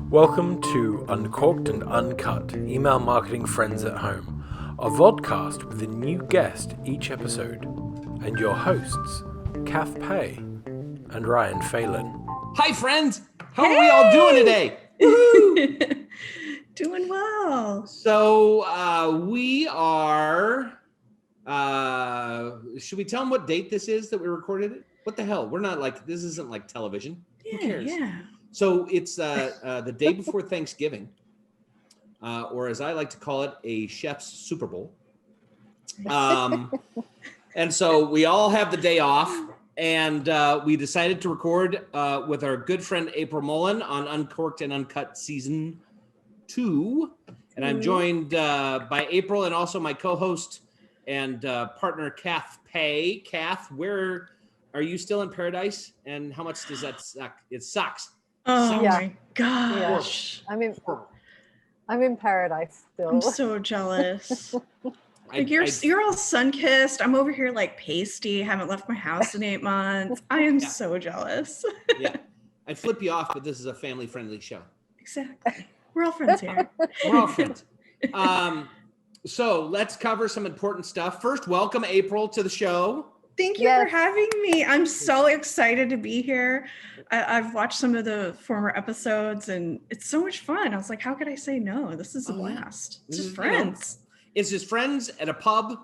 Welcome to Uncorked and Uncut, Email Marketing Friends at Home, a vodcast with a new guest each episode, and your hosts, Kath Pay and Ryan Phelan. Hi, friends. How are we all doing today? Doing well. So we are, should we tell them what date this is that we recorded it? What the hell? We're not like, this isn't like television. Who cares? Yeah. So it's the day before Thanksgiving, or as I like to call it, a chef's Super Bowl. And so we all have the day off, and we decided to record with our good friend April Mullen on Uncorked and Uncut Season 2. And I'm joined by April and also my co-host and partner, Kath Pay. Kath, where are you still in paradise? And how much does that suck? It sucks. Oh Yeah. my gosh. Yeah. I'm in paradise still. I'm so jealous. Like you're all sun-kissed. I'm over here like pasty. Haven't left my house in 8 months. I am so jealous. Yeah, I'd flip you off, but this is a family-friendly show. Exactly. We're all friends here. We're all friends. So let's cover some important stuff. First, welcome April to the show. Thank you for having me. I'm so excited to be here. I've watched some of the former episodes and it's so much fun. I was like, how could I say no? This is a blast. It's just friends. It's just friends at a pub,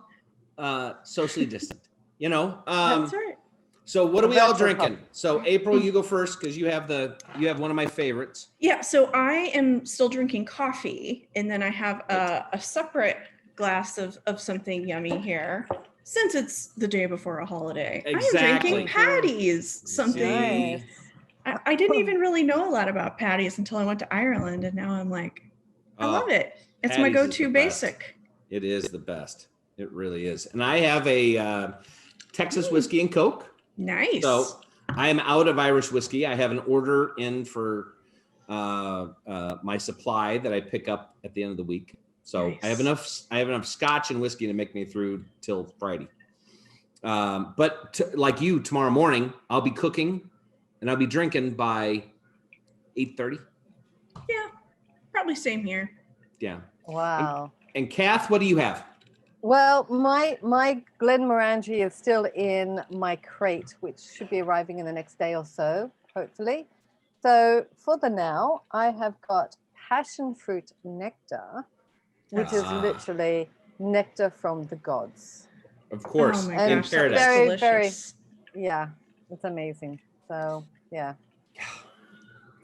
socially distant, That's right. So what are we all drinking? So April, you go first because you have one of my favorites. Yeah, so I am still drinking coffee, and then I have a separate glass of something yummy here. Since it's the day before a holiday, Exactly. I am drinking patties. Something I didn't even really know a lot about patties until I went to Ireland, and now I'm like, I love it. It's my go-to basic. It is the best. It really is. And I have a Texas whiskey and Coke. Nice. So I am out of Irish whiskey. I have an order in for my supply that I pick up at the end of the week. So nice. I have enough scotch and whiskey to make me through till Friday. But like you, tomorrow morning, I'll be cooking and I'll be drinking by 8:30. Yeah, probably same here. Yeah. Wow. And Kath, what do you have? Well, my Glenmorangie is still in my crate, which should be arriving in the next day or so, hopefully. So for the now, I have got passion fruit nectar, which is literally nectar from the gods. Of course, oh my in gosh, paradise. Very, yeah, it's amazing. So yeah.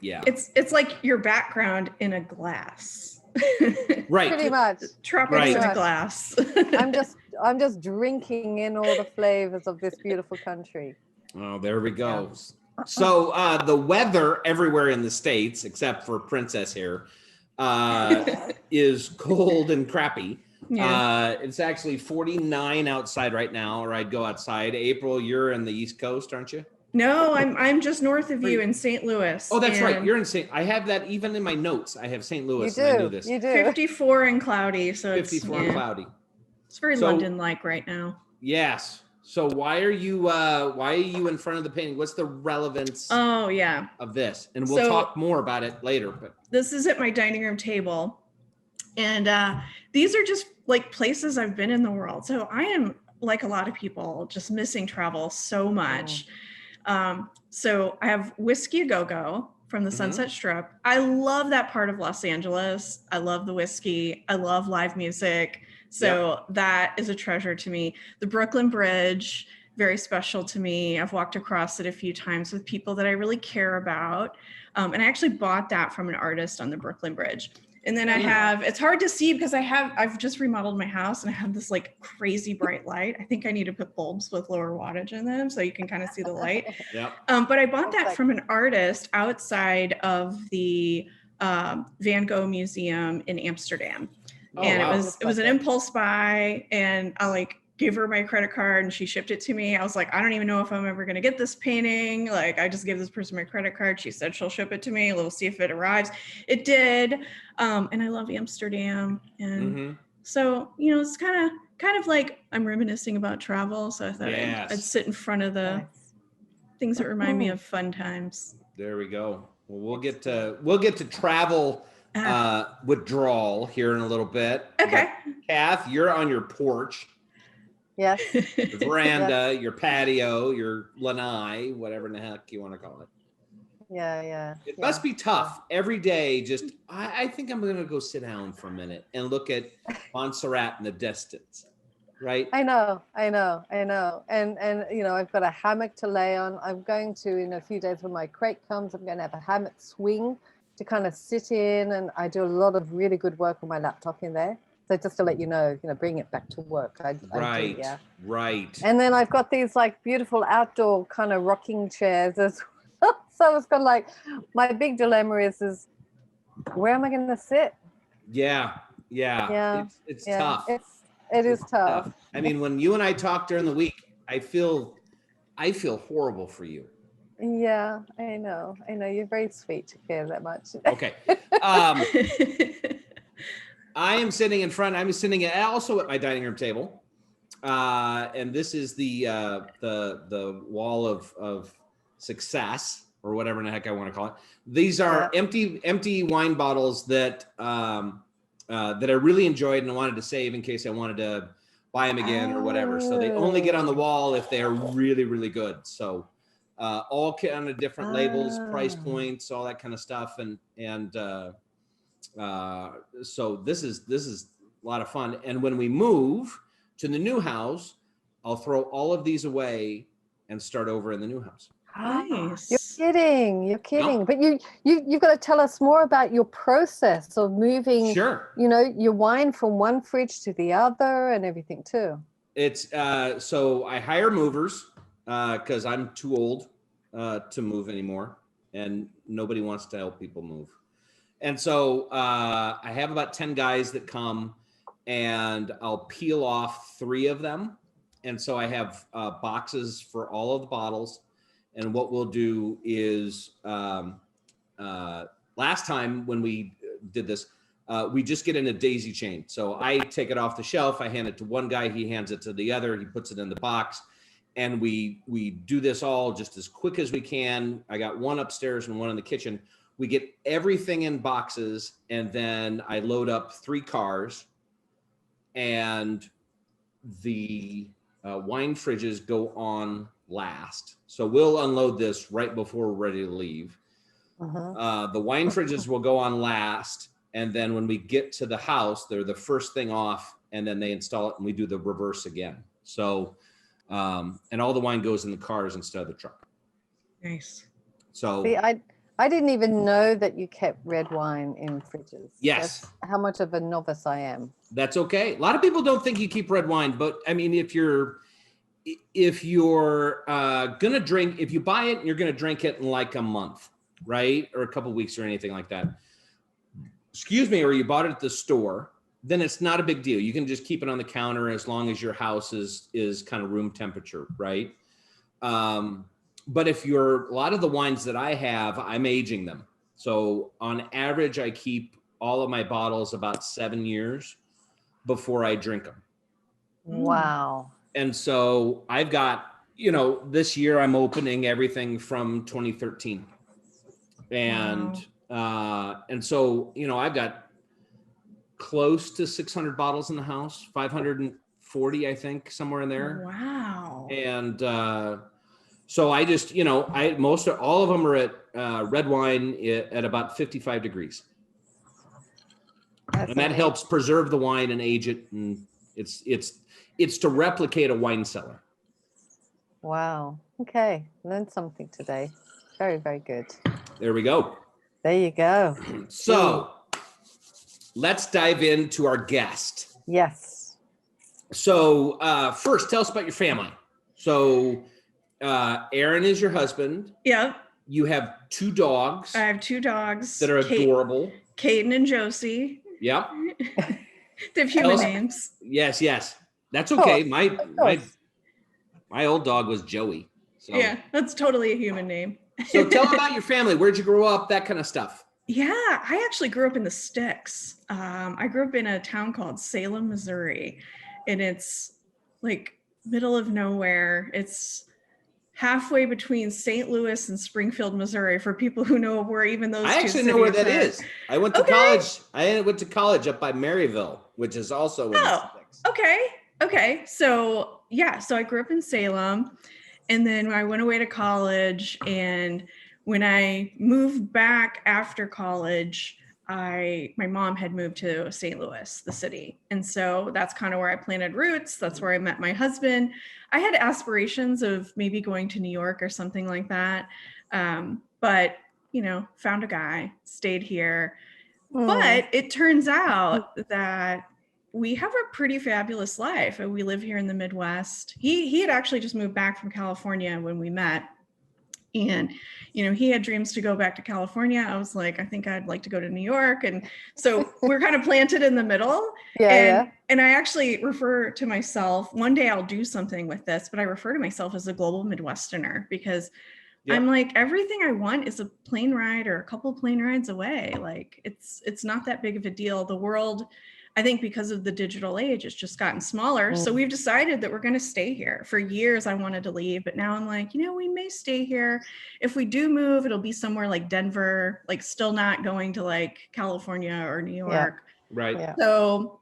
Yeah. It's like your background in a glass. Right. Pretty much. Tropics in a glass. I'm just drinking in all the flavors of this beautiful country. Oh, there we go. Yeah. So the weather everywhere in the States, except for Princess here, is cold and crappy. Yeah. It's actually 49 outside right now, or I'd go outside. April, you're in the East Coast, aren't you? No, I'm just north of you in St. Louis. Oh, that's right. You're in St. I have that even in my notes. I have St. Louis. You do. And I knew this. You do. 54 and cloudy. So 54 and cloudy. It's very London-like right now. Yes. So why are you in front of the painting? What's the relevance of this? And we'll talk more about it later. But this is at my dining room table. And these are just like places I've been in the world. So I am, like a lot of people, just missing travel so much. So I have Whiskey A Go-Go from the Sunset Strip. I love that part of Los Angeles. I love the whiskey. I love live music. So that is a treasure to me. The Brooklyn Bridge, very special to me. I've walked across it a few times with people that I really care about. And I actually bought that from an artist on the Brooklyn Bridge. And then I have, it's hard to see because I've just remodeled my house and I have this like crazy bright light. I think I need to put bulbs with lower wattage in them so you can kind of see the light. But I bought that from an artist outside of the Van Gogh Museum in Amsterdam. And it was an impulse buy, and I like gave her my credit card and she shipped it to me. I was like, I don't even know if I'm ever going to get this painting. Like, I just gave this person my credit card. She said she'll ship it to me. We'll see if it arrives. It did. And I love Amsterdam. And so, it's kind of like I'm reminiscing about travel. So I thought I'd sit in front of the things that remind me of fun times. There we go. Well, we'll get to travel withdrawal here in a little bit. Okay. But Kath, you're on your porch, Yes. your veranda, your patio, your lanai, whatever in the heck you want to call it. Yeah. It must be tough every day. Just, I think I'm going to go sit down for a minute and look at Montserrat in the distance, right? I know. And I've got a hammock to lay on. I'm going to, in a few days when my crate comes, I'm going to have a hammock swing to kind of sit in, and I do a lot of really good work on my laptop in there. So just to let you know, bring it back to work. I do, yeah. Right. And then I've got these like beautiful outdoor kind of rocking chairs as well. So it's got like, my big dilemma is where am I going to sit? Yeah. It's tough. It is tough. I mean, when you and I talk during the week, I feel horrible for you. Yeah, I know. You're very sweet to care that much. Okay. I'm sitting also at my dining room table. And this is the wall of success, or whatever in the heck I want to call it. These are empty wine bottles that I really enjoyed and I wanted to save in case I wanted to buy them again or whatever. So they only get on the wall if they are really, really good. So all kind of different labels, price points, all that kind of stuff. And so this is a lot of fun. And when we move to the new house, I'll throw all of these away and start over in the new house. Nice. You're kidding. No. But you've got to tell us more about your process of moving. Sure. Your wine from one fridge to the other and everything too. It's so I hire movers because I'm too old to move anymore, and nobody wants to help people move. And so I have about 10 guys that come, and I'll peel off 3 of them. And so I have boxes for all of the bottles. And what we'll do is last time when we did this, we just get in a daisy chain. So I take it off the shelf, I hand it to one guy, he hands it to the other, he puts it in the box, and we do this all just as quick as we can. I got one upstairs and one in the kitchen. We get everything in boxes, and then I load up 3 cars, and the wine fridges go on last. So we'll unload this right before we're ready to leave. The wine fridges will go on last, and then when we get to the house, they're the first thing off, and then they install it, and we do the reverse again. So and all the wine goes in the cars instead of the truck. Nice. So see, I didn't even know that you kept red wine in fridges. Yes. That's how much of a novice I am. That's okay. A lot of people don't think you keep red wine, but I mean, if you're gonna drink, if you buy it and you're gonna drink it in like a month, right, or a couple of weeks or anything like that, excuse me, or you bought it at the store, then it's not a big deal. You can just keep it on the counter as long as your house is kind of room temperature, right? But if a lot of the wines that I have, I'm aging them. So on average, I keep all of my bottles about 7 years before I drink them. Wow. And so I've got, this year I'm opening everything from 2013. And, and so, I've got close to 600 bottles in the house, 540, I think, somewhere in there. Wow. And, so I just, all of them are at red wine at about 55 degrees. And that helps preserve the wine and age it. And it's to replicate a wine cellar. Wow. Okay. Learned something today. Very, very good. There we go. There you go. So let's dive into our guest. Yes. So first, tell us about your family. So Aaron is your husband. Yep. You have 2 dogs. I have 2 dogs that are adorable. Caden and Josie. Yep. They have human names. Yes. That's okay. My old dog was Joey. So. Yeah, that's totally a human name. So tell about your family. Where'd you grow up? That kind of stuff. Yeah, I actually grew up in the sticks. I grew up in a town called Salem, Missouri, and it's like middle of nowhere. It's halfway between St. Louis and Springfield, Missouri, for people who know where even those I two actually know where cities that are. is. I went to college. I went to college up by Maryville, which is also in Essex. Okay. So yeah, so I grew up in Salem, and then I went away to college, and when I moved back after college, my mom had moved to St. Louis, the city. And so that's kind of where I planted roots. That's where I met my husband. I had aspirations of maybe going to New York or something like that. But, found a guy, stayed here. But it turns out that we have a pretty fabulous life. We live here in the Midwest. He had actually just moved back from California when we met. And, he had dreams to go back to California. I was like, I think I'd like to go to New York. And so we're kind of planted in the middle. And I actually refer to myself, one day I'll do something with this, but I refer to myself as a global Midwesterner because I'm like, everything I want is a plane ride or a couple plane rides away. Like it's not that big of a deal. The world, I think because of the digital age, it's just gotten smaller. So we've decided that we're going to stay here. For years, I wanted to leave, but now I'm like, we may stay here. If we do move, it'll be somewhere like Denver, like still not going to like California or New York. Right. Yeah. So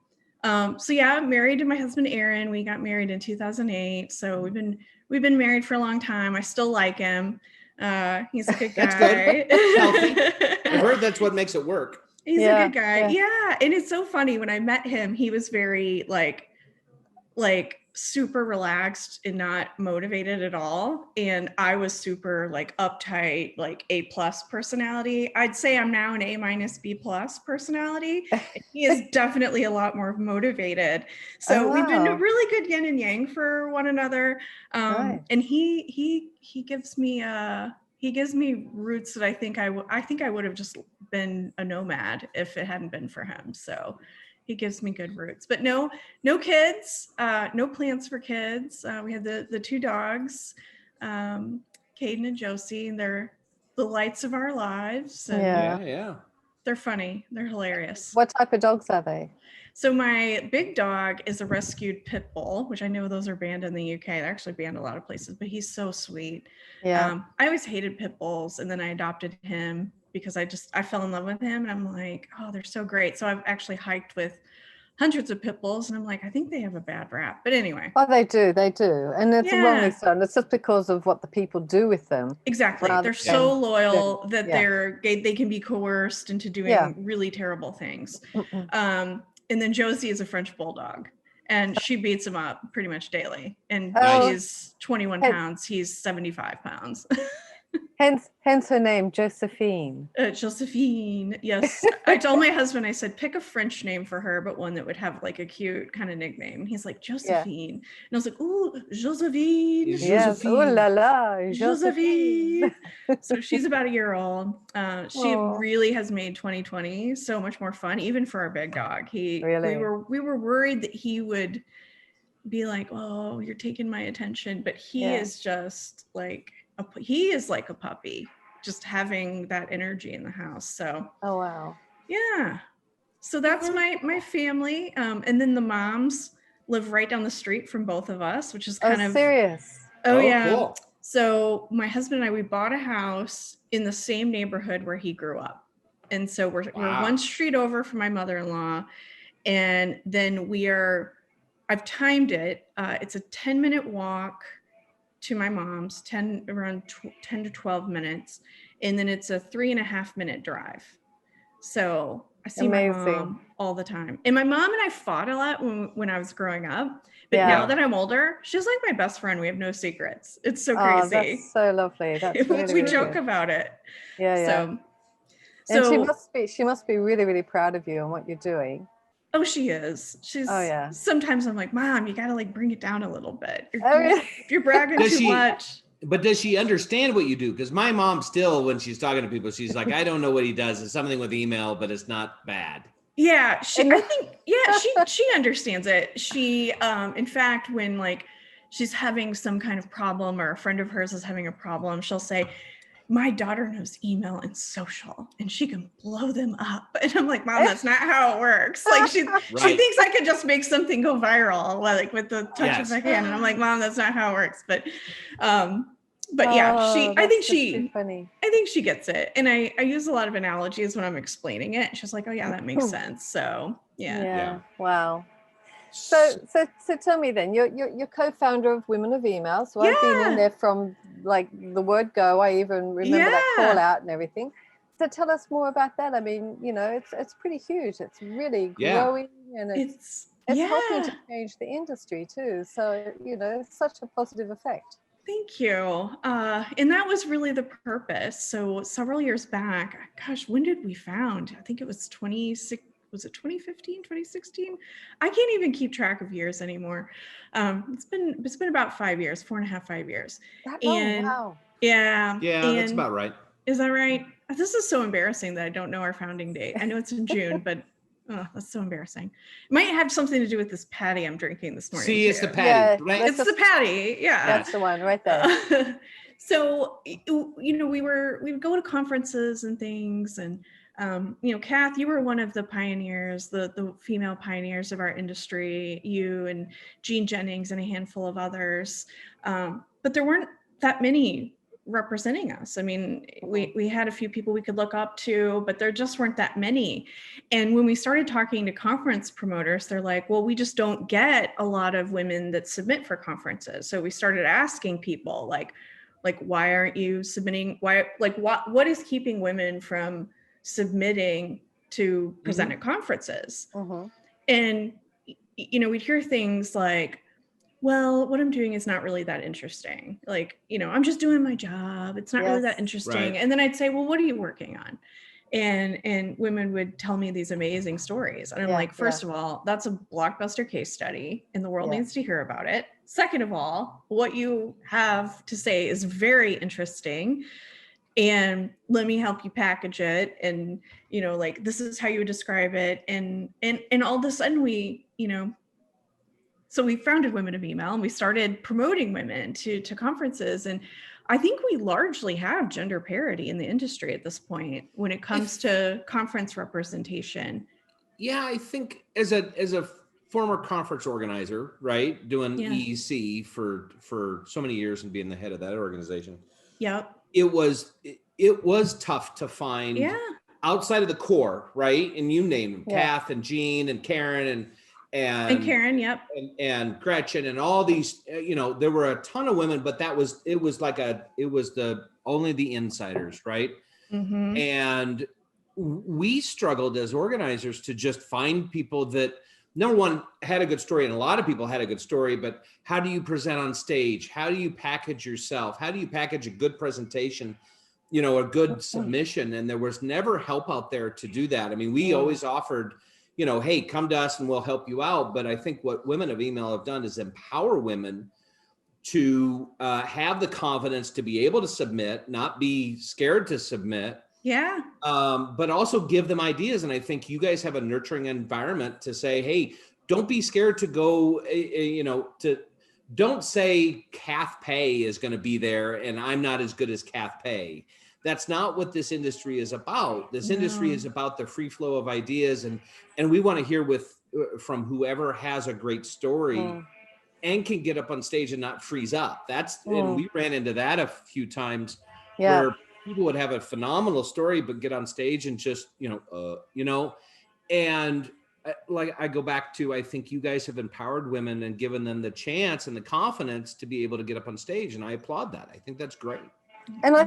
yeah, I'm married to my husband, Aaron. We got married in 2008. So we've been married for a long time. I still like him. He's a good guy. That's good. Healthy. I've heard that's what makes it work. He's a good guy. Yeah. And it's so funny. When I met him, he was very like super relaxed and not motivated at all. And I was super like uptight, like A+ personality. I'd say I'm now an A- B+ personality. He is definitely a lot more motivated. So we've been a really good yin and yang for one another. And he gives me roots that I think I would have just been a nomad if it hadn't been for him. So he gives me good roots, but no kids, no plans for kids. We have the two dogs, Caden and Josie, and they're the lights of our lives. And Yeah. they're funny. They're hilarious. What type of dogs are they? So my big dog is a rescued pit bull, which I know those are banned in the UK. They're actually banned a lot of places, but he's so sweet. I always hated pit bulls, and then I adopted him because I fell in love with him, and I'm like, oh, they're so great. So I've actually hiked with hundreds of pit bulls, and I'm like, I think they have a bad rap. But anyway. Oh, they do. And it's wrongly so. And it's just because of what the people do with them. Exactly. They're so loyal that they can be coerced into doing really terrible things. And then Josie is a French bulldog, and she beats him up pretty much daily. And she's 21 pounds. He's 75 pounds. Hence her name, Josephine. Josephine, yes. I told my husband, I said, pick a French name for her, but one that would have like a cute kind of nickname. He's like, Josephine. And I was like, ooh, Josephine. Yes, ooh la la, Josephine. So she's about a year old. She really has made 2020 so much more fun, even for our big dog. We were worried that he would be like, oh, you're taking my attention. But he is just like, he is like a puppy, just having that energy in the house. So so that's my family, and then the moms live right down the street from both of us, which is kind of serious. Cool. So my husband and I, we bought a house in the same neighborhood where he grew up, and so we're one street over from my mother-in-law, and then I've timed it, it's a 10-minute walk to my mom's, around 10 to 12 minutes. And then it's a 3.5-minute drive. So I see my mom all the time. And my mom and I fought a lot when I was growing up. But now that I'm older, she's like my best friend. We have no secrets. It's so crazy. That's so lovely. That's really, we joke about it. And she must be really, really proud of you and what you're doing. Oh, she is. Sometimes I'm like, Mom, you got to like bring it down a little bit. You're bragging too much. But does she understand what you do? Because my mom still, when she's talking to people, she's like, I don't know what he does. It's something with email, but it's not bad. Yeah, she understands it. She, in fact, when like she's having some kind of problem or a friend of hers is having a problem, she'll say, my daughter knows email and social and she can blow them up. And I'm like, Mom, that's not how it works. Like she thinks I could just make something go viral, like with the touch of my hand. And I'm like, Mom, that's not how it works. But But yeah, Oh, I think that's just too funny. she gets it. And I use a lot of analogies when I'm explaining it. She's like, oh yeah, that makes sense. So yeah. Yeah. Wow. So tell me then, you're co-founder of Women of Email. So I've been in Yeah. there from like the word go. I even remember that call out and everything. So tell us more about that. I mean, it's pretty huge. It's really growing, and it's helping to change the industry too. So it's such a positive effect. Thank you. And that was really the purpose. So several years back, gosh, when did we found? I think it was 2015, 2016? I can't even keep track of years anymore. It's been about 5 years, 4.5, 5 years. That long? Wow. Yeah. Yeah, that's about right. Is that right? This is so embarrassing that I don't know our founding date. I know it's in June, but that's so embarrassing. It might have something to do with this patty I'm drinking this morning. See, it's the patty. Yeah, right? It's the patty. Yeah. That's the one right there. So, we would go to conferences and things, and Kath, you were one of the pioneers, the female pioneers of our industry, you and Jean Jennings and a handful of others. But there weren't that many representing us. I mean, we had a few people we could look up to, but there just weren't that many. And when we started talking to conference promoters, they're like, well, we just don't get a lot of women that submit for conferences. So we started asking people like, why aren't you submitting? What is keeping women from submitting to present at conferences? And, we'd hear things like, well, what I'm doing is not really that interesting. Like, I'm just doing my job. It's not really that interesting. Right. And then I'd say, well, what are you working on? And women would tell me these amazing stories. And I'm like, first of all, that's a blockbuster case study and the world needs to hear about it. Second of all, what you have to say is very interesting. And let me help you package it. And, this is how you would describe it. And all of a sudden so we founded Women of Email and we started promoting women to conferences. And I think we largely have gender parity in the industry at this point when it comes to conference representation. Yeah, I think as a former conference organizer, right, doing EEC for so many years and being the head of that organization. Yep. It was tough to find outside of the core, right? And you name them, Kath and Jean and Karen and Karen, yep. And Gretchen and all these, there were a ton of women, but it was only the insiders, right? Mm-hmm. And we struggled as organizers to just find people that, number one, had a good story, and a lot of people had a good story, but how do you present on stage? How do you package yourself? How do you package a good presentation, a good submission? And there was never help out there to do that. I mean, we always offered, hey, come to us and we'll help you out. But I think what Women of Email have done is empower women to have the confidence to be able to submit, not be scared to submit. Yeah. But also give them ideas. And I think you guys have a nurturing environment to say, hey, don't be scared to go, don't say Kath Pay is going to be there and I'm not as good as Kath Pay. That's not what this industry is about. This industry is about the free flow of ideas. And we want to hear from whoever has a great story and can get up on stage and not freeze up. And we ran into that a few times where people would have a phenomenal story, but get on stage and just, and like I go back to, I think you guys have empowered women and given them the chance and the confidence to be able to get up on stage. And I applaud that. I think that's great. And I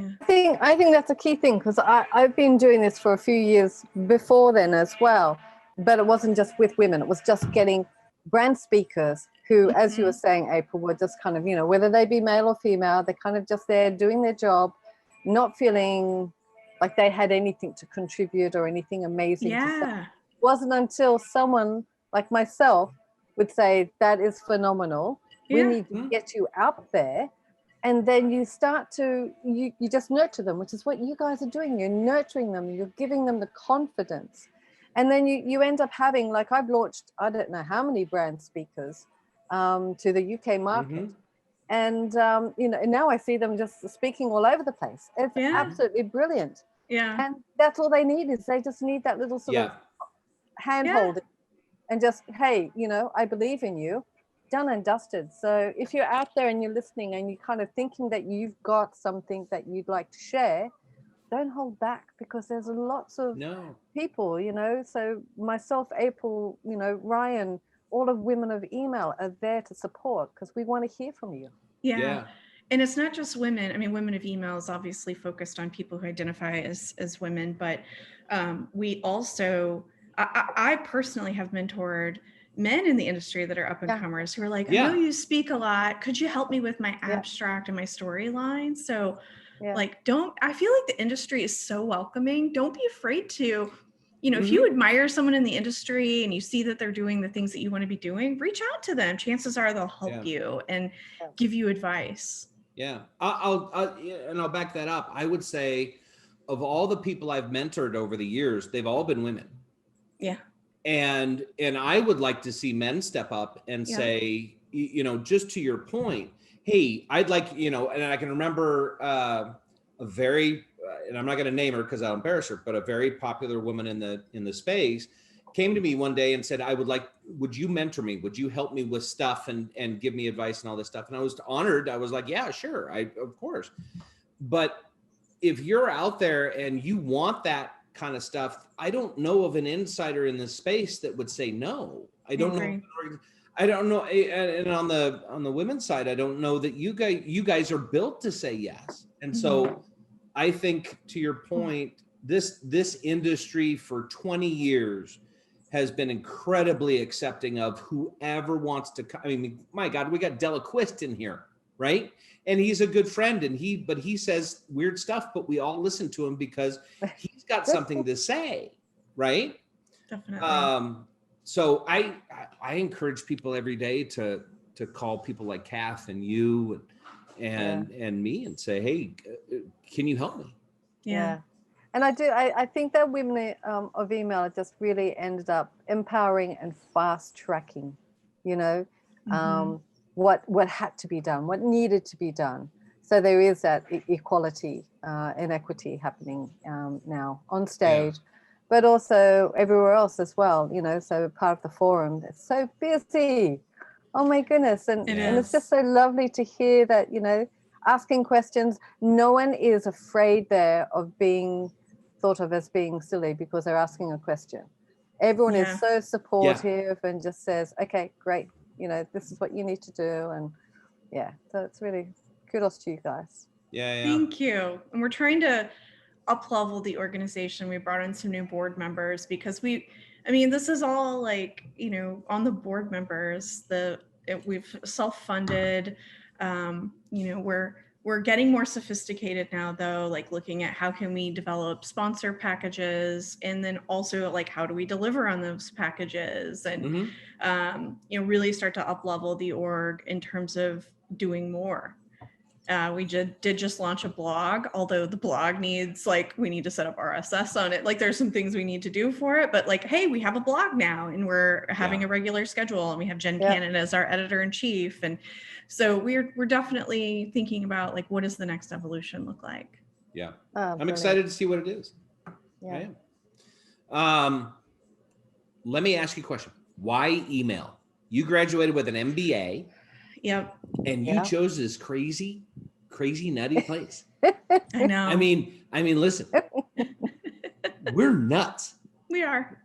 think that's a key thing, because I've been doing this for a few years before then as well, but it wasn't just with women. It was just getting brand speakers who, as you were saying, April, were just kind of, whether they be male or female, they're kind of just there doing their job, not feeling like they had anything to contribute or anything amazing to say. It wasn't until someone like myself would say, that is phenomenal. We need to get you out there. And then you start to, you just nurture them, which is what you guys are doing. You're nurturing them, you're giving them the confidence. And then you end up having, like I've launched, I don't know how many brand speakers to the UK market. And, now I see them just speaking all over the place. It's absolutely brilliant. Yeah. And that's all they need is they just need that little sort of hand holding and just, hey, I believe in you. done and dusted. So if you're out there and you're listening and you're kind of thinking that you've got something that you'd like to share, don't hold back, because there's lots of people, so myself, April, Ryan, all of Women of Email are there to support, because we want to hear from you. Yeah. And it's not just women. I mean, Women of Email is obviously focused on people who identify as women, but we also, I personally have mentored men in the industry that are up and comers who are like, I know you speak a lot. Could you help me with my abstract and my storyline? So like, I feel like the industry is so welcoming. Don't be afraid to, if you admire someone in the industry and you see that they're doing the things that you want to be doing, reach out to them. Chances are they'll help you and give you advice. Yeah. I'll back that up. I would say of all the people I've mentored over the years, they've all been women. Yeah. And I would like to see men step up and say, just to your point, hey, I'd like, and I can remember a very, and I'm not going to name her because I'll embarrass her, but a very popular woman in the space came to me one day and said, would you mentor me? Would you help me with stuff and give me advice and all this stuff? And I was honored. I was like, yeah, sure. Of course. But if you're out there and you want that kind of stuff, I don't know of an insider in this space that would say no. I don't know. I don't know. And on the women's side, I don't know that you guys are built to say yes. And so I think, to your point, this industry for 20 years has been incredibly accepting of whoever wants to come. I mean, my God, we got Delaquist in here, right? And he's a good friend, but he says weird stuff, but we all listen to him because he's got something to say, right? Definitely. So I encourage people every day to call people like Kath and you and me and say, hey, can you help me? Yeah. And I think that Women of Email just really ended up empowering and fast tracking, what had to be done, what needed to be done. So there is that equality and equity happening now on stage, but also everywhere else as well, so part of the forum. It's so busy. Oh my goodness. And it's just so lovely to hear that, asking questions. No one is afraid there of being thought of as being silly because they're asking a question. Everyone is so supportive and just says, okay, great. This is what you need to do. And so it's really kudos to you guys. Thank you. And we're trying to up-level the organization. We brought in some new board members because this is all like, on the board members, we've self-funded, we're getting more sophisticated now, though, like looking at how can we develop sponsor packages, and then also like how do we deliver on those packages, and really start to up-level the org in terms of doing more. We did just launch a blog, although the blog needs, we need to set up RSS on it. Like there's some things we need to do for it, but hey, we have a blog now and we're having a regular schedule, and we have Jen Cannon as our editor-in-chief. And so we're definitely thinking about what does the next evolution look like? Yeah. I'm excited to see what it is. Yeah. Let me ask you a question. Why email? You graduated with an MBA. Yep. And you chose this crazy nutty place. I know. I mean, listen, we're nuts. We are.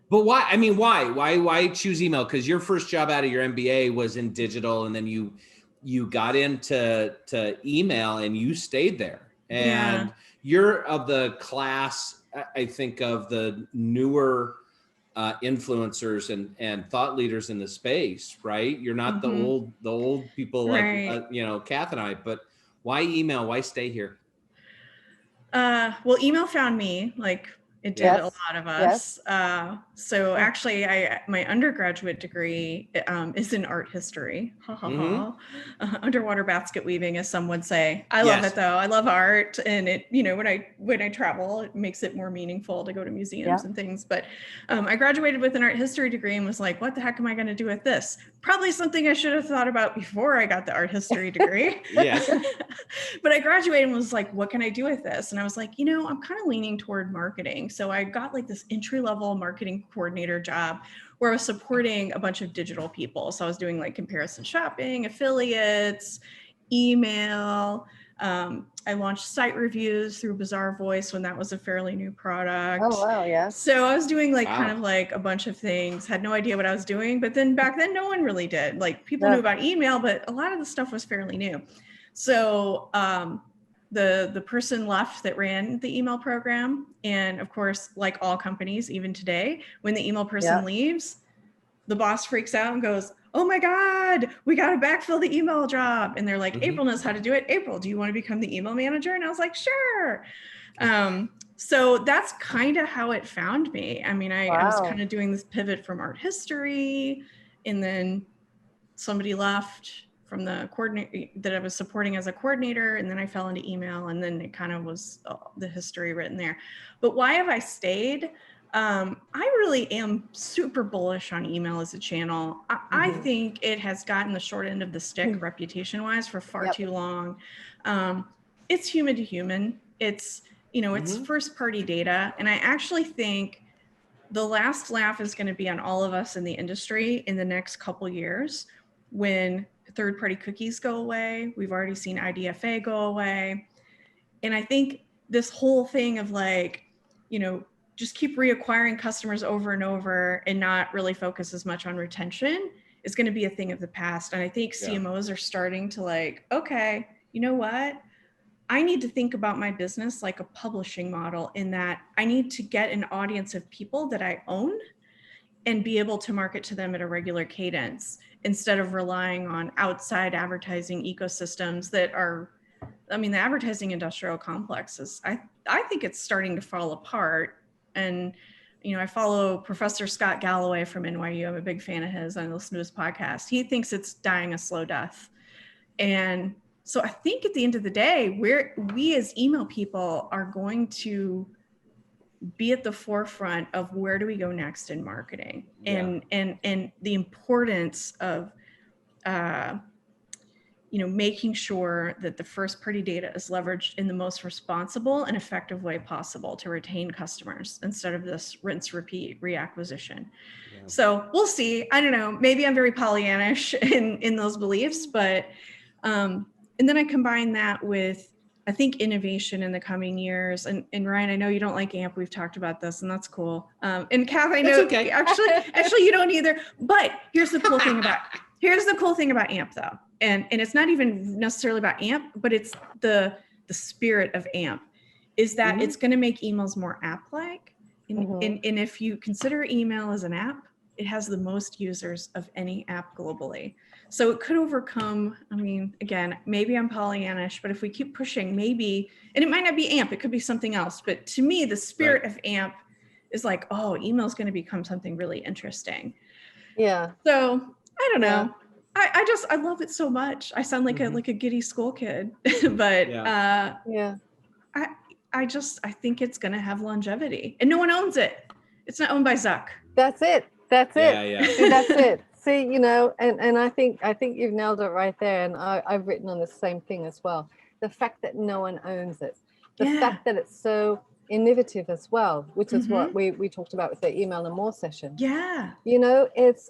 But why? I mean, why choose email? Because your first job out of your MBA was in digital, and then you got into email and you stayed there. And you're of the class, I think, of the newer influencers and thought leaders in the space, right? You're not the old people like Kath and I. But why email? Why stay here? Well, email found me, it did a lot of us. So actually, my undergraduate degree is in art history. Underwater basket weaving, as some would say. I love it though. I love art, and it, when I travel, it makes it more meaningful to go to museums and things. But I graduated with an art history degree and was like, what the heck am I going to do with this? Probably something I should have thought about before I got the art history degree. But I graduated and was like, what can I do with this? And I was like, I'm kind of leaning toward marketing. So I got like this entry-level marketing coordinator job where I was supporting a bunch of digital people. So I was doing like comparison shopping, affiliates, email. I launched site reviews through Bazaar Voice when that was a fairly new product. Oh, wow, yeah. So I was doing like Wow. kind of like a bunch of things, had no idea what I was doing. But then back then, no one really did. Like people knew about email, but a lot of the stuff was fairly new. So the person left that ran the email program. And of course, like all companies, even today, when the email person leaves, the boss freaks out and goes, "Oh my God, we got to backfill the email job." And they're like, "April knows how to do it. April, do you want to become the email manager?" And I was like, "Sure." So that's kind of how it found me. I mean, I was kind of doing this pivot from art history, and then somebody left from the coordinator that I was supporting as a coordinator, and then I fell into email, and then it kind of was the history written there. But why have I stayed? I really am super bullish on email as a channel. I think it has gotten the short end of the stick reputation-wise for far too long. It's human to human. It's, you know, it's first-party data. And I actually think the last laugh is going to be on all of us in the industry in the next couple years when third-party cookies go away. We've already seen IDFA go away. And I think this whole thing of like, you know, just keep reacquiring customers over and over and not really focus as much on retention is going to be a thing of the past. And I think CMOs are starting to like, okay, you know what? I need to think about my business like a publishing model in that I need to get an audience of people that I own and be able to market to them at a regular cadence instead of relying on outside advertising ecosystems that are, I mean, the advertising industrial complex is, I think it's starting to fall apart. And, you know, I follow Professor Scott Galloway from NYU. I'm a big fan of his. I listen to his podcast. He thinks it's dying a slow death. And so I think at the end of the day, we as email people are going to be at the forefront of where do we go next in marketing and the importance of, you know, making sure that the first party data is leveraged in the most responsible and effective way possible to retain customers instead of this rinse, repeat, reacquisition. Yeah. So we'll see. I don't know. Maybe I'm very Pollyannish in those beliefs, but, and then I combine that with, I think, innovation in the coming years. And Ryan, I know you don't like AMP. We've talked about this, and that's cool. And Kath, I know okay. actually you don't either. But here's the cool thing about AMP though. And it's not even necessarily about AMP, but it's the spirit of AMP is that it's going to make emails more app-like. And if you consider email as an app, it has the most users of any app globally. So it could overcome, I mean, again, maybe I'm Pollyannish, but if we keep pushing, maybe, and it might not be AMP, it could be something else. But to me, the spirit of AMP is like, oh, email is going to become something really interesting. Yeah. So I don't know. I love it so much. I sound like a giddy school kid, but I think it's going to have longevity, and no one owns it. It's not owned by Zuck. That's it. That's it. Yeah. See, that's it. See, you know, and I think you've nailed it right there. And I've written on the same thing as well. The fact that no one owns it, the fact that it's so innovative as well, which is what we talked about with the email and more session. Yeah. You know, it's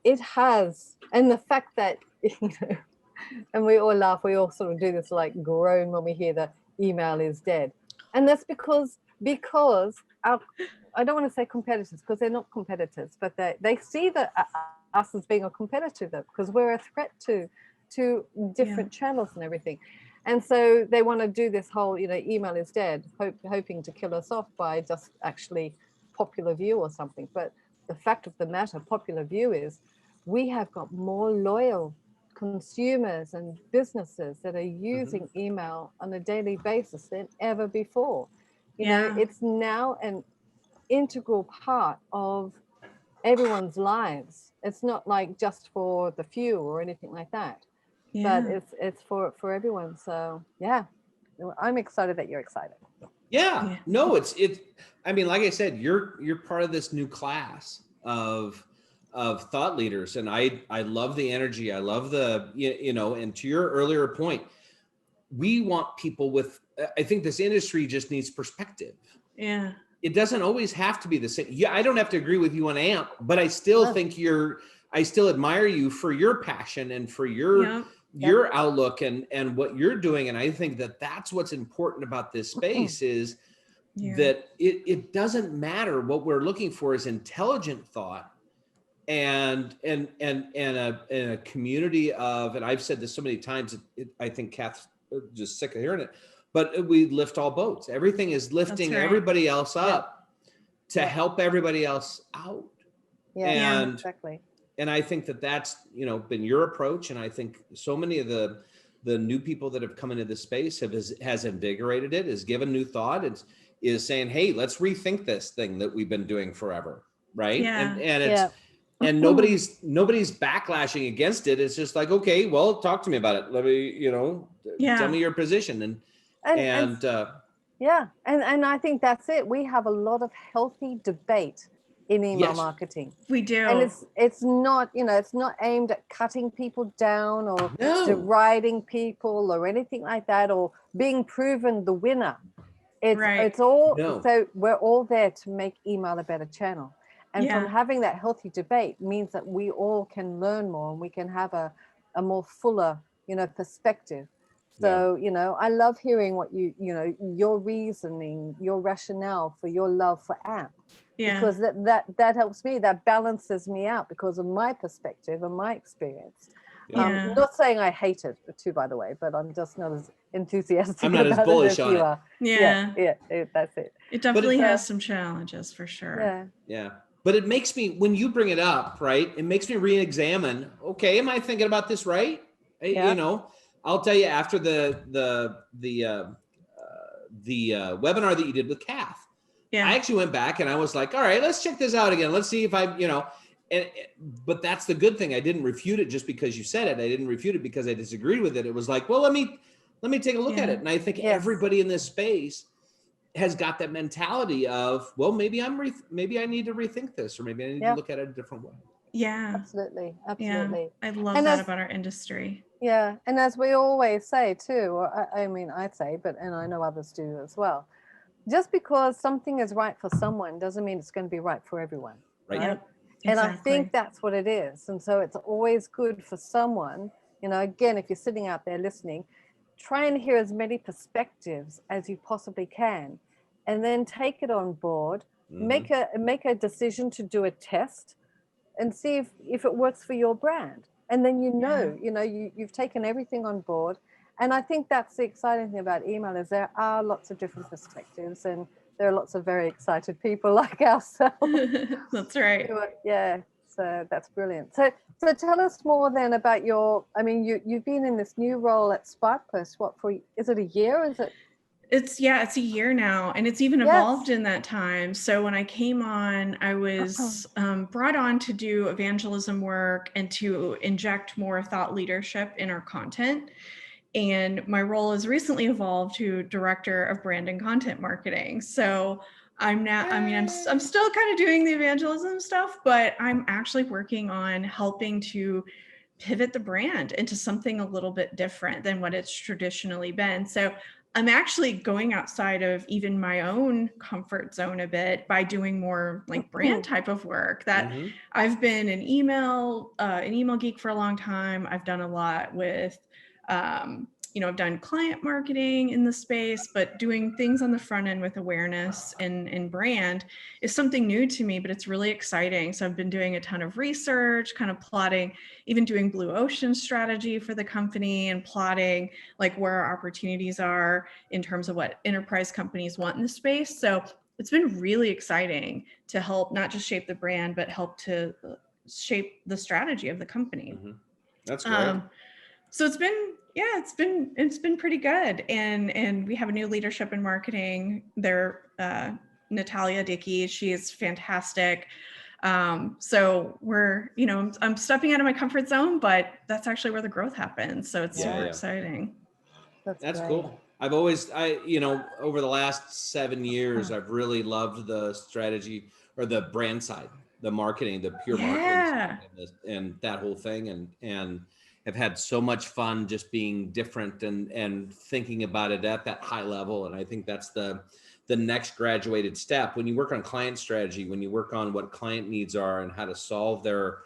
it has, and the fact that, you know, and we all laugh, we all sort of do this like groan when we hear that email is dead. And that's because our, I don't want to say competitors because they're not competitors, but they see that us as being a competitor because we're a threat to different channels and everything. And so they want to do this whole, you know, email is dead, hoping to kill us off by just actually popular view or something. But the fact of the matter, popular view is we have got more loyal consumers and businesses that are using email on a daily basis than ever before. You know, it's now an integral part of everyone's lives. It's not like just for the few or anything like that, but it's for everyone. So yeah, I'm excited that you're excited. No, it's I mean, like I said, you're part of this new class of thought leaders, and I love the energy. I love the, you know, and to your earlier point, we want people with, I think this industry just needs perspective. Yeah. it doesn't always have to be the same. Yeah, I don't have to agree with you on AMP, but I still No. think I still admire you for your passion and for your outlook and what you're doing. And I think that that's what's important about this space is that it doesn't matter. What we're looking for is intelligent thought and a community of, and I've said this so many times, I think Kath's just sick of hearing it, but we lift all boats. Everything is lifting everybody else up to help everybody else out. Yeah, exactly. And I think that that's, been your approach. And I think so many of the new people that have come into this space has invigorated it, has given new thought, is saying, hey, let's rethink this thing that we've been doing forever. Right. Yeah. And it's, and nobody's backlashing against it. It's just like, okay, well, talk to me about it. Let me, tell me your position. And I think that's it. We have a lot of healthy debate in email marketing. We do. And it's not, it's not aimed at cutting people down or deriding people or anything like that, or being proven the winner. It's all, so we're all there to make email a better channel. And from having that healthy debate means that we all can learn more and we can have a more fuller, perspective. So, I love hearing what your reasoning, your rationale for your love for AMP. Because that helps me, that balances me out because of my perspective and my experience. Not saying I hate it too, by the way, but I'm just not as enthusiastic. I'm not as bullish on it. Yeah, that's it. It definitely has some challenges for sure. Yeah. But it makes me, when you bring it up, right, it makes me re-examine, okay, am I thinking about this right? I'll tell you, after the webinar that you did with Kath, I actually went back and I was like, all right, let's check this out again. Let's see if but that's the good thing. I didn't refute it just because you said it. I didn't refute it because I disagreed with it. It was like, well, let me take a look at it. And I think everybody in this space has got that mentality of, well, maybe I need to rethink this, or maybe I need to look at it a different way. Yeah, absolutely. Yeah, I love that about our industry. Yeah, and as we always say too, or I mean, I'd say, and I know others do as well. Just because something is right for someone doesn't mean it's going to be right for everyone. Right. Yep, and I think that's what it is. And so it's always good for someone, again, if you're sitting out there listening, try and hear as many perspectives as you possibly can, and then take it on board, make a decision to do a test and see if it works for your brand. And then you've taken everything on board. And I think that's the exciting thing about email is there are lots of different perspectives, and there are lots of very excited people like ourselves. That's right. Yeah, so that's brilliant. So tell us more then about you've been in this new role at SparkPost. Is it a year? Is it? It's a year now, and it's even evolved in that time. So when I came on, I was brought on to do evangelism work and to inject more thought leadership in our content. And my role has recently evolved to director of brand and content marketing. So I'm now, I'm still kind of doing the evangelism stuff, but I'm actually working on helping to pivot the brand into something a little bit different than what it's traditionally been. So I'm actually going outside of even my own comfort zone a bit by doing more like brand type of work that I've been an email geek for a long time. I've done a lot with, I've done client marketing in the space, but doing things on the front end with awareness and brand is something new to me, but it's really exciting. So I've been doing a ton of research, kind of plotting, even doing blue ocean strategy for the company and plotting like where our opportunities are in terms of what enterprise companies want in the space. So it's been really exciting to help not just shape the brand, but help to shape the strategy of the company. That's great. So it's been pretty good. And we have a new leadership in marketing. They're Natalia Dickey. She is fantastic. So we're, I'm stepping out of my comfort zone, but that's actually where the growth happens. So it's super exciting. That's cool. I've always, over the last 7 years, I've really loved the strategy or the brand side, the marketing, the pure marketing side and that whole thing. And have had so much fun just being different and thinking about it at that high level. And I think that's the the next graduated step. When you work on client strategy, when you work on what client needs are and how to solve their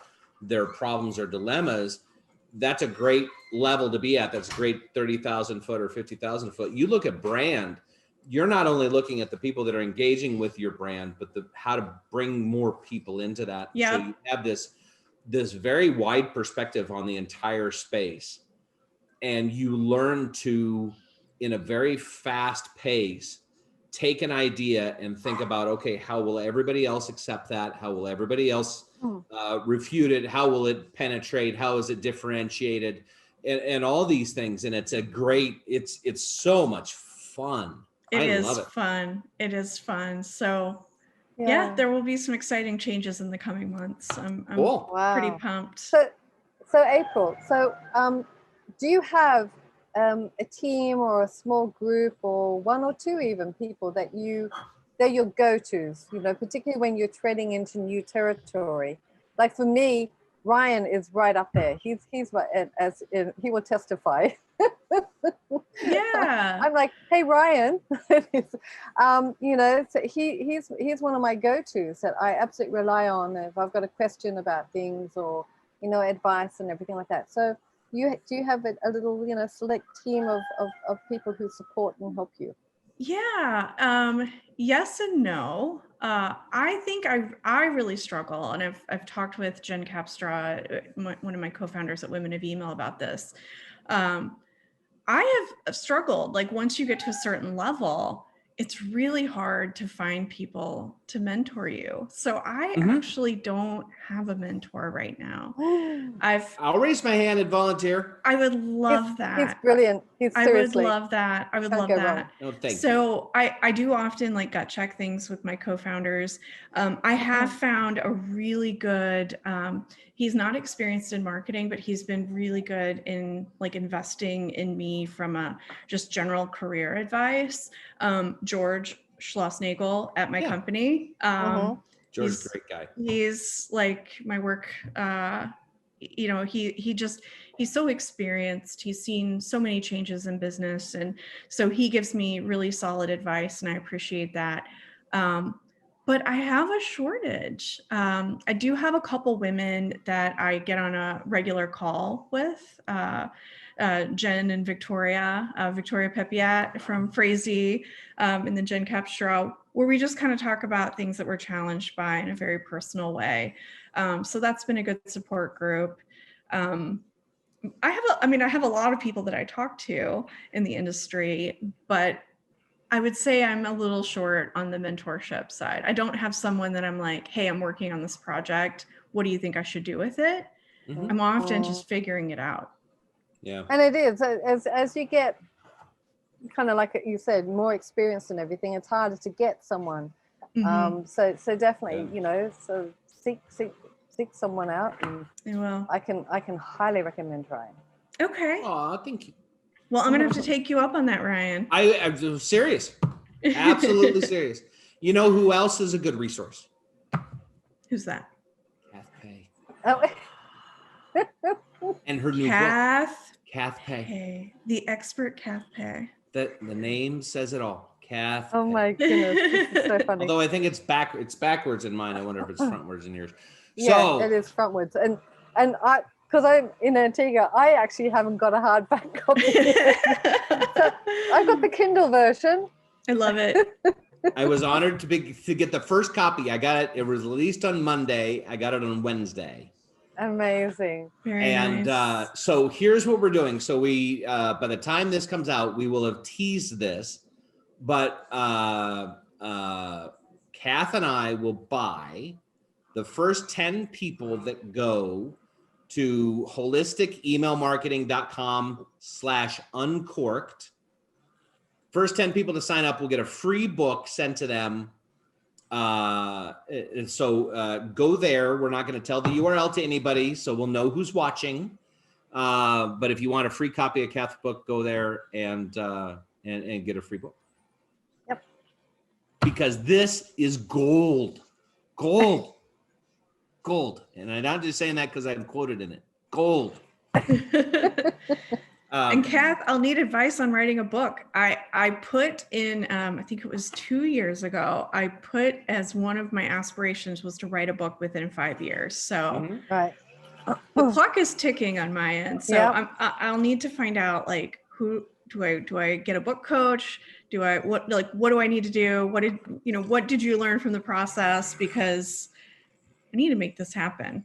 problems or dilemmas, that's a great level to be at. That's a great 30,000 foot or 50,000 foot. You look at brand, you're not only looking at the people that are engaging with your brand, but how to bring more people into that. Yeah. So you have this very wide perspective on the entire space, and you learn to, in a very fast pace, take an idea and think about, okay, how will everybody else accept that? How will everybody else refute it? How will it penetrate? How is it differentiated? And all these things. And it's so much fun. I love it. Fun. It is fun. So yeah, there will be some exciting changes in the coming months. I'm Cool. pretty pumped. So April, do you have a team or a small group or one or two even people they're your go-tos, particularly when you're treading into new territory? Like for me, Ryan is right up there. He's he will testify. Yeah. I'm like, hey Ryan, so he's one of my go-tos that I absolutely rely on if I've got a question about things or advice and everything like that. So do you have a little select team of people who support and help you? Yeah. Yes and no. I think I really struggle, and I've talked with Jen Capstra, one of my co-founders at Women of Email, about this. I have struggled. Like once you get to a certain level, it's really hard to find people to mentor you. So I actually don't have a mentor right now. I'll raise my hand and volunteer. I would love that. He's brilliant. I would love that. I would love that. No, thank you. So I do often like gut check things with my co-founders. I have found a really good, he's not experienced in marketing, but he's been really good in like investing in me from a just general career advice. George Schlossnagel at my company. George is a great guy. He's like my work, he's so experienced. He's seen so many changes in business. And so he gives me really solid advice, and I appreciate that. But I have a shortage. I do have a couple women that I get on a regular call with, Jen and Victoria Pepiat from Frazee, and then Jen Capstra, where we just kind of talk about things that we're challenged by in a very personal way. So that's been a good support group. I have a lot of people that I talk to in the industry, but I would say I'm a little short on the mentorship side. I don't have someone that I'm like, hey, I'm working on this project. What do you think I should do with it? I'm often just figuring it out. Yeah. And it is, as you get kind of like you said, more experienced and everything, it's harder to get someone. So definitely, so seek someone out, and I can highly recommend Ryan. Okay. Aw, thank you. Well, I'm gonna have to take you up on that, Ryan. I'm serious. Absolutely serious. You know who else is a good resource? Who's that? Kath Pay. Oh. And her new book. Kath Pay. The expert Kath Pay. The name says it all. Kath Pay. Oh my goodness, this is so funny. Although I think it's backwards in mine. I wonder if it's frontwards in yours. Yeah, it is frontwards. And because I'm in Antigua, I actually haven't got a hardback copy. So I've got the Kindle version. I love it. I was honored to get the first copy. I got it. It was released on Monday. I got it on Wednesday. Amazing. Very nice. So here's what we're doing. So we, by the time this comes out, we will have teased this, but Kath and I will buy the first 10 people that go to holisticemailmarketing.com/uncorked. First 10 people to sign up will get a free book sent to them. So go there. We're not going to tell the URL to anybody, so we'll know who's watching. But if you want a free copy of Kath's book, go there and get a free book. Yep. Because this is gold. And I'm not just saying that because I'm quoted in it. Gold. And Kath, I'll need advice on writing a book. I put in, I think it was 2 years ago, I put as one of my aspirations was to write a book within 5 years. So Right. the clock is ticking on my end. So Yep. I'll need to find out, like, who do I get a book coach? What do I need to do? What did you learn from the process? Because I need to make this happen.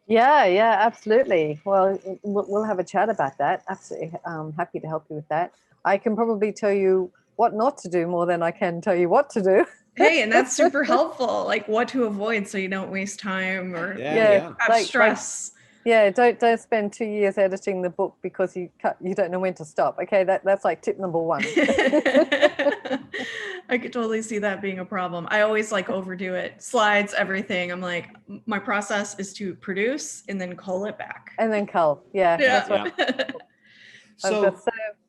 Yeah, absolutely. Well, we'll have a chat about that. Absolutely. Happy to help you with that. I can probably tell you what not to do more than I can tell you what to do. Hey, and that's super helpful. Like what to avoid so you don't waste time or Yeah. have stress. Don't spend 2 years editing the book because you don't know when to stop. Okay, that's like tip number 1. I could totally see that being a problem. I always like overdo it. Slides, everything. I'm like, my process is to produce and then cull it back. And then cull. That's what. So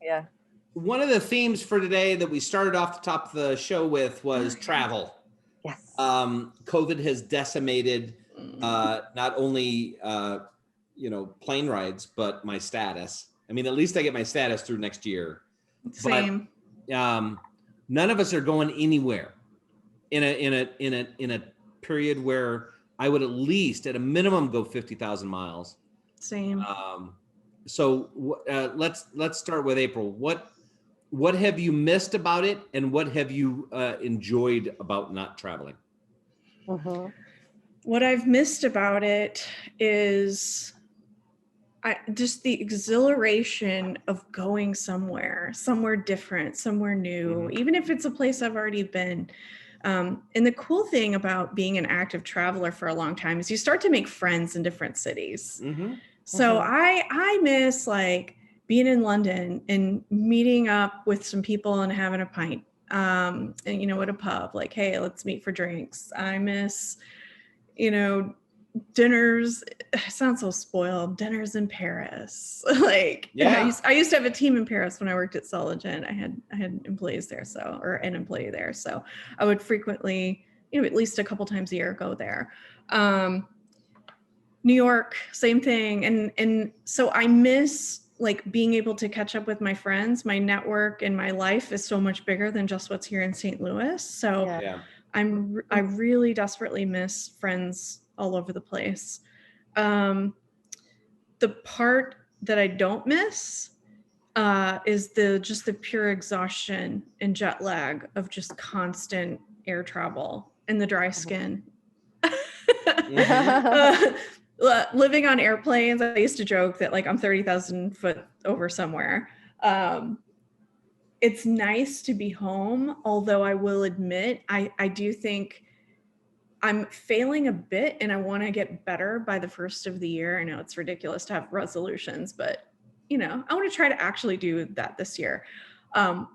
yeah. one of the themes for today that we started off the top of the show with was travel. Yes. COVID has decimated not only plane rides, but my status. I mean, at least I get my status through next year. Same. But none of us are going anywhere in a period where I would at least, at a minimum, go 50,000 miles. Same. So let's start with April. What have you missed about it, and what have you enjoyed about not traveling? Mm-hmm. What I've missed about it is just the exhilaration of going somewhere different, somewhere new, even if it's a place I've already been. And the cool thing about being an active traveler for a long time is you start to make friends in different cities. So I miss like being in London and meeting up with some people and having a pint, and at a pub, like, hey, let's meet for drinks. I miss, dinners. I sound so spoiled. Dinners in Paris. I used to have a team in Paris when I worked at Soligen. I had employees there, or an employee there. So I would frequently, at least a couple times a year go there. New York, same thing. And so I miss like being able to catch up with my friends. My network and my life is so much bigger than just what's here in St. Louis. So I really desperately miss friends all over the place. The part that I don't miss is the pure exhaustion and jet lag of just constant air travel and the dry skin. Living on airplanes, I used to joke that like I'm 30,000 foot over somewhere. It's nice to be home, although I will admit, I do think I'm failing a bit and I want to get better by the first of the year. I know it's ridiculous to have resolutions, but I want to try to actually do that this year,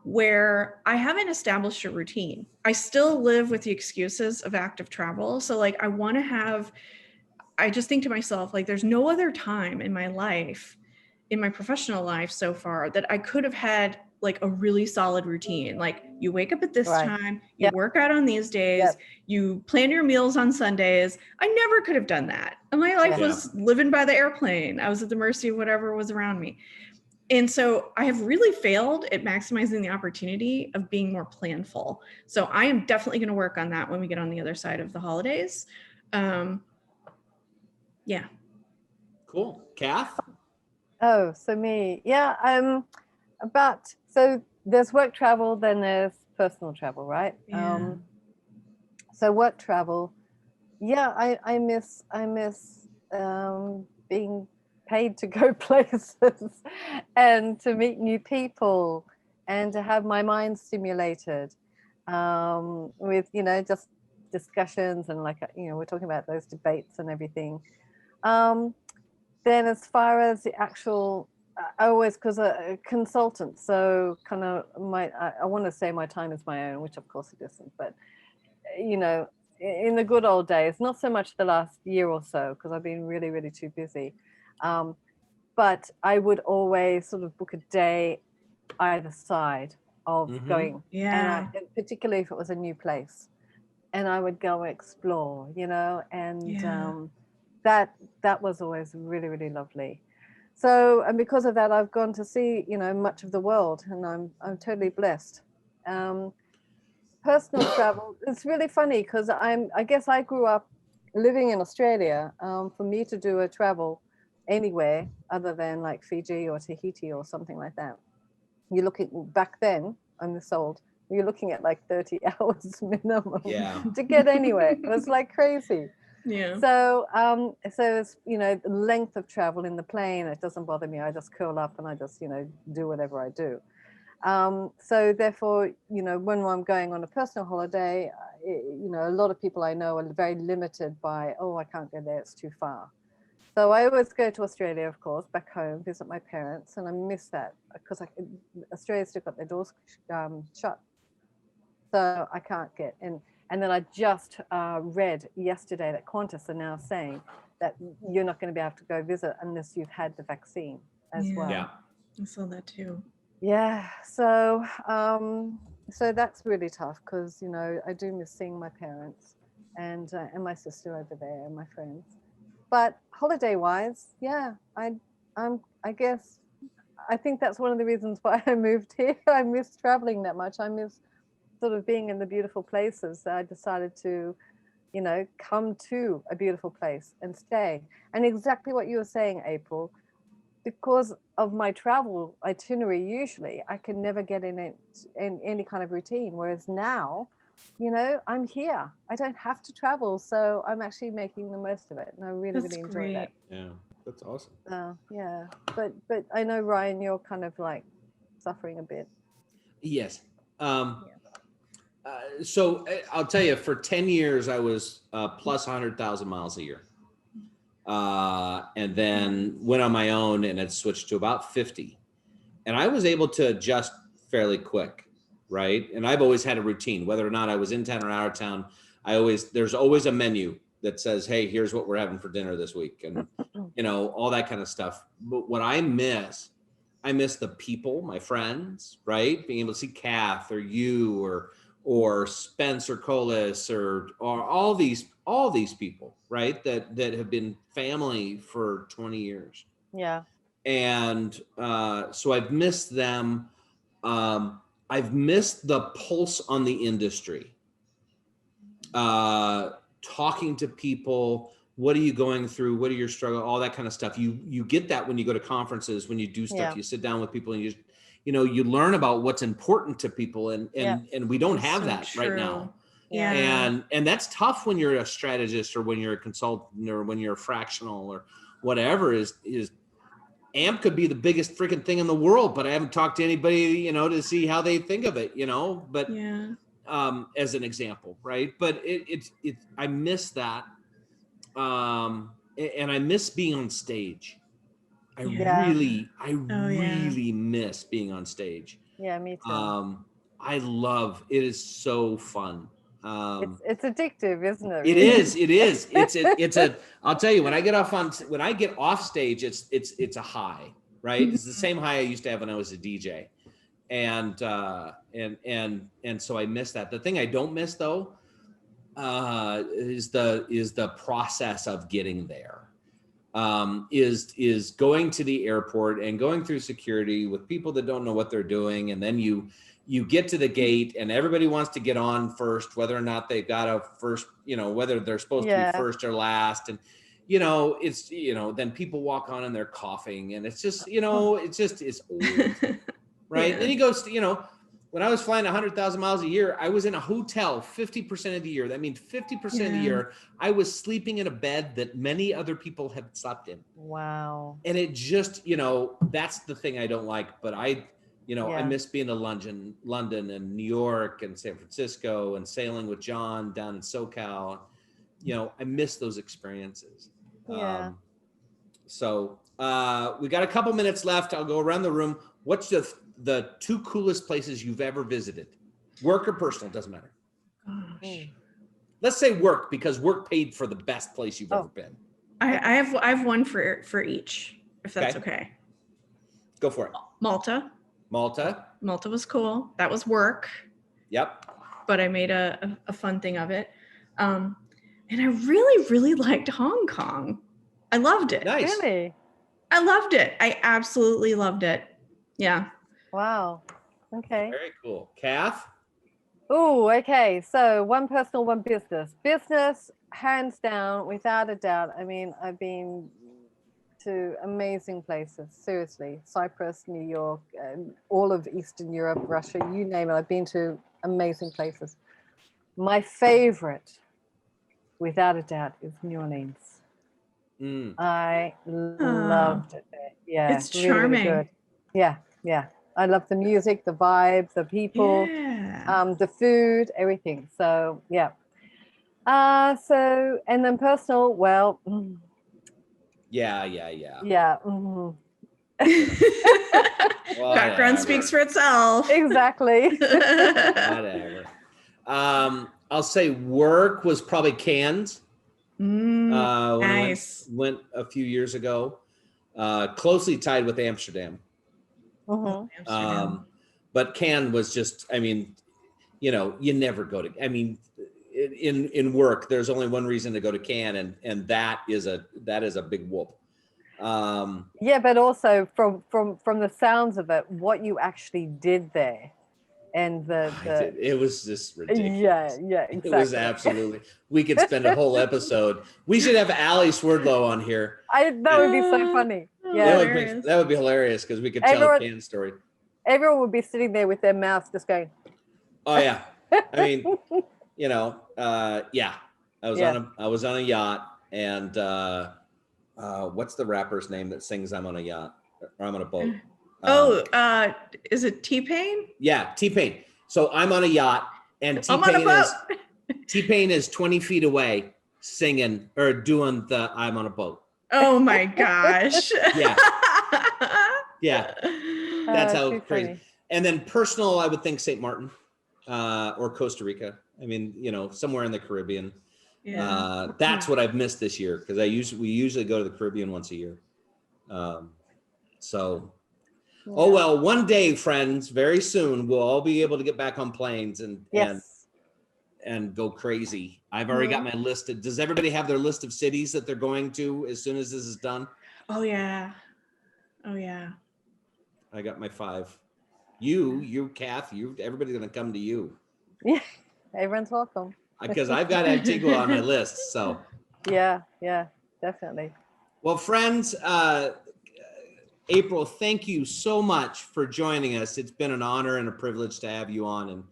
where I haven't established a routine. I still live with the excuses of active travel. So like I just think to myself, like, there's no other time in my life, in my professional life so far, that I could have had like a really solid routine. Like you wake up at this time, you work out on these days, you plan your meals on Sundays. I never could have done that. And my life was living by the airplane. I was at the mercy of whatever was around me. And so I have really failed at maximizing the opportunity of being more planful. So I am definitely going to work on that when we get on the other side of the holidays. Yeah. Cool. Kath? Oh, so me. Yeah. So there's work travel, then there's personal travel, right? Yeah. So work travel. Yeah, I miss being paid to go places and to meet new people and to have my mind stimulated with, just discussions and like, we're talking about those debates and everything. Then as far as the actual, I always, because a consultant, so kind of I want to say my time is my own, which of course it isn't, but in the good old days, not so much the last year or so, because I've been really, really too busy. But I would always sort of book a day either side of going. Yeah. And particularly if it was a new place. And I would go explore, and that was always really, really lovely. So, and because of that, I've gone to see, you know, much of the world, and I'm totally blessed. Personal travel, it's really funny because I guess I grew up living in Australia. For me to do a travel anywhere other than like Fiji or Tahiti or something like that, you're looking back then, I'm this old, you're looking at like 30 hours minimum to get anywhere. It was like crazy. Yeah. So, so it's, you know, the length of travel in the plane, it doesn't bother me. I just curl up and I just, you know, do whatever I do. So therefore, you know, when I'm going on a personal holiday, you know, a lot of people I know are very limited by, oh, I can't go there, it's too far. So I always go to Australia, of course, back home, visit my parents, and I miss that because Australia's still got their doors shut. So I can't get in. And then I just read yesterday that Qantas are now saying that you're not going to be able to go visit unless you've had the vaccine as well. Yeah. I saw that too. Yeah. So so that's really tough because, you know, I do miss seeing my parents and my sister over there and my friends. But holiday wise, yeah, I guess I think that's one of the reasons why I moved here. I miss traveling that much. I miss sort of being in the beautiful places. I decided to, you know, come to a beautiful place and stay. And exactly what you were saying, April, because of my travel itinerary, usually I can never get in any kind of routine. Whereas now, you know, I'm here. I don't have to travel. So I'm actually making the most of it. And I really, That's really enjoy that. Yeah, that's awesome. Yeah. But I know, Ryan, you're kind of like suffering a bit. Yes. So I'll tell you, for 10 years, I was plus 100,000 miles a year. And then went on my own and had switched to about 50. And I was able to adjust fairly quick, right? And I've always had a routine, whether or not I was in town or out of town. There's always a menu that says, hey, here's what we're having for dinner this week. And, you know, all that kind of stuff. But what I miss the people, my friends, right? Being able to see Kath or you or Spence or Colas or all these people, right? That have been family for 20 years. Yeah. And so I've missed them. I've missed the pulse on the industry. Talking to people, what are you going through? What are your struggles? All that kind of stuff. You get that when you go to conferences, when you do stuff, you sit down with people and you learn about what's important to people, and we don't have so that true. right now. Yeah. And that's tough when you're a strategist or when you're a consultant or when you're a fractional or whatever. Is AMP could be the biggest freaking thing in the world, but I haven't talked to anybody, you know, to see how they think of it, you know, but as an example, right? But I miss that. And I miss being on stage. I really miss being on stage. Yeah, me too. I love it. Is so fun. It's addictive, isn't it? It is. It's a. I'll tell you, when I get off stage, it's a high, right? It's the same high I used to have when I was a DJ, and so I miss that. The thing I don't miss though, is the process of getting there. Is going to the airport and going through security with people that don't know what they're doing, and then you get to the gate and everybody wants to get on first, whether or not they got a first, you know, whether they're supposed to be first or last, and you know, it's, you know, then people walk on and they're coughing, and it's just, you know, it's old, right? Then he goes, you know, when I was flying 100,000 miles a year, I was in a hotel 50% of the year. That means 50% of the year, I was sleeping in a bed that many other people had slept in. Wow. And it just, you know, that's the thing I don't like. But I miss being to London and New York and San Francisco and sailing with John down in SoCal. You know, I miss those experiences. Yeah. So we got a couple minutes left. I'll go around the room. What's the two coolest places you've ever visited? Work or personal, doesn't matter. Gosh. Let's say work, because work paid for the best place you've ever been. I have one for each, if that's okay. Go for it. Malta was cool. That was work. Yep. But I made a fun thing of it. And I really, really liked Hong Kong. I loved it. Nice. Really? I loved it. I absolutely loved it. Yeah. Wow. Okay. Very cool. Kath? Oh, okay. So one personal, one business. Business, hands down, without a doubt. I mean, I've been to amazing places, seriously. Cyprus, New York, all of Eastern Europe, Russia, you name it. I've been to amazing places. My favorite, without a doubt, is New Orleans. I loved it there. Yeah, It's really, really charming. good. Yeah, yeah. I love the music, the vibe, the people, Yeah. the food, everything. So yeah. So and then personal, well, Yeah. yeah. Background speaks for itself. Exactly. Whatever. I'll say work was probably Cannes. When Nice. I went a few years ago, closely tied with Amsterdam. Amsterdam. But Cannes was just, I mean, you never go to, I mean, in work, there's only one reason to go to Cannes, and that is a big whoop. Yeah, but also from the sounds of it, what you actually did there, and it was just ridiculous. Yeah, exactly. It was absolutely. We could spend a whole episode. We should have Allie Swerdlow on here. That would be so funny. Yeah, that would be hilarious because we could tell a Cannes story. Everyone would be sitting there with their mouths just going. Oh yeah, I mean, yeah. I was on a yacht, and what's the rapper's name that sings "I'm on a yacht" or "I'm on a boat"? Is it T-Pain? Yeah, T-Pain. So I'm on a yacht, and T-Pain is 20 feet away singing or doing the "I'm on a boat." Oh my gosh. Yeah. Yeah. That's how crazy. Funny. And then personal, I would think St. Martin or Costa Rica. I mean, somewhere in the Caribbean. Yeah. That's what I've missed this year because we usually go to the Caribbean once a year. Oh well, one day, friends, very soon we'll all be able to get back on planes and go crazy. I've already got my list. Does everybody have their list of cities that they're going to as soon as this is done? Oh yeah. I got my 5. You, Kath, everybody's gonna come to you. Yeah, everyone's welcome. Because I've got Antigua on my list. So. Yeah, definitely. Well, friends, April, thank you so much for joining us. It's been an honor and a privilege to have you on,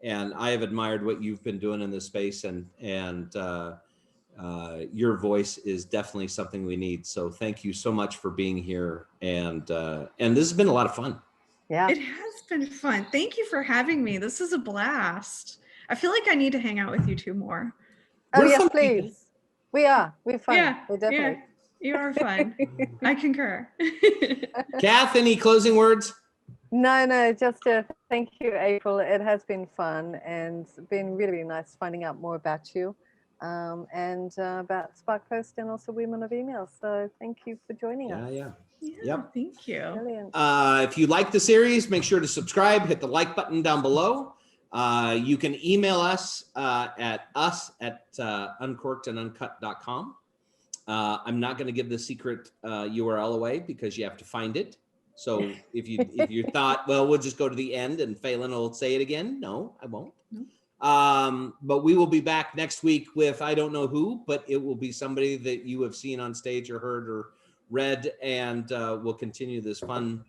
and I have admired what you've been doing in this space, and your voice is definitely something we need. So thank you so much for being here, and this has been a lot of fun. Yeah, it has been fun. Thank you for having me. This is a blast. I feel like I need to hang out with you 2 more. Oh yes, please. We're fun. Yeah, we're definitely. Yeah. You are fun. I concur. Kath, any closing words? No, just thank you, April. It has been fun and been really, really nice finding out more about you and about Spark Post and also Women of Email. So thank you for joining us. Yeah. Yep. Thank you. Brilliant. If you like the series, make sure to subscribe, hit the like button down below. You can email us at uncorkedanduncut.com. I'm not going to give the secret URL away because you have to find it. So if you thought, well, we'll just go to the end and Phelan will say it again. No, I won't. No. But we will be back next week with, I don't know who, but it will be somebody that you have seen on stage or heard or read, and we'll continue this fun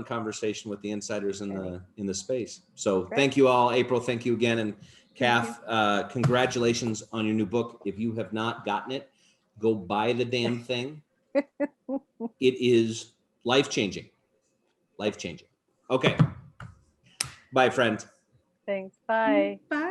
conversation with the insiders in the space. So thank you all. April, thank you again. And Kath, congratulations on your new book. If you have not gotten it, go buy the damn thing. It is life-changing. Life-changing. Okay. Bye, friend. Thanks. Bye. Bye.